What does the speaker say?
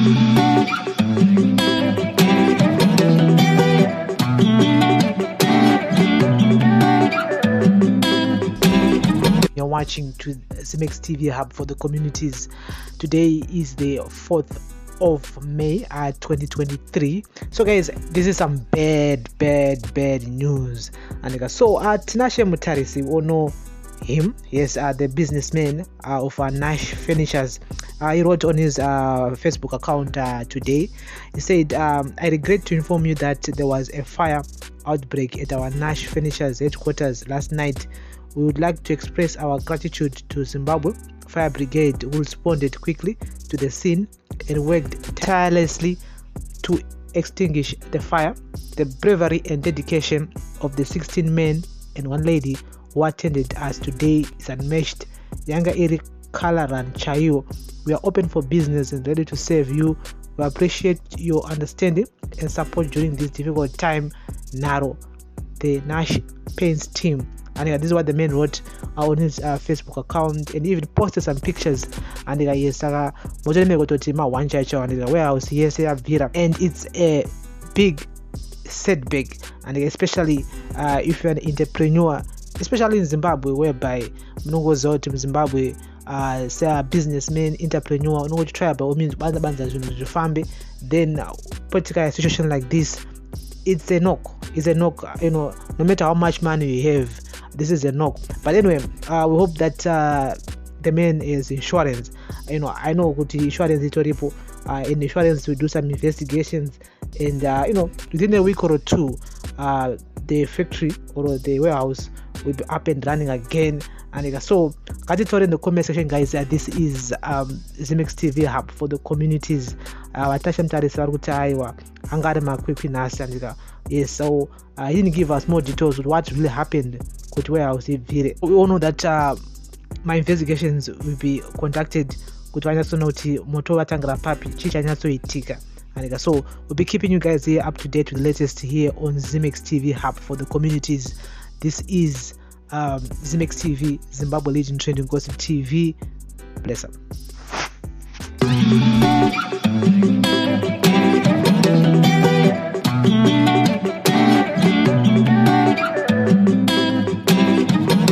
You're watching to XIMEX TV Hub for the communities. Today is the 4th of May 2023. So guys, this is some bad news. And so Tinashe Mutarisi, we all know him. Yes, the businessman of Nash Furnishers. He wrote on his Facebook account today. He said, I regret to inform you that there was a fire outbreak at our Nash Furnishers headquarters last night. We would like to express our gratitude to Zimbabwe Fire Brigade, who responded quickly to the scene and worked tirelessly to extinguish the fire. The bravery and dedication of the 16 men and 1 lady who attended us today is unmatched. Younger Eric Kalaran Chayo, we are open for business and ready to serve you. We appreciate your understanding and support during this difficult time. Naro, the Nash Paints team. And this is what the man wrote on his Facebook account, and he even posted some pictures. And yes, warehouse, yes, and it's a big setback, and especially if you're an entrepreneur, especially in Zimbabwe, whereby Zimbabwe say a businessman, entrepreneur, no try by all means, then particular situation like this, it's a knock. It's a knock. No matter how much money you have, this is a knock. But anyway, we hope that the man is insurance. I know good insurance is terrible. In insurance to do some investigations, and within a week or two, the factory or the warehouse will be up and running again. And so, get it in the comment section, guys. This is XIMEX TV Hub for the communities. Yes, so he didn't give us more details of what really happened with warehouse. We all know that my investigations will be conducted with moto watangara papi chichanyasoitika. And so we'll be keeping you guys here up to date with the latest here on XIMEX TV Hub for the communities. This is XIMEX TV, Zimbabwe Legend Trending Gossip TV. Bless up.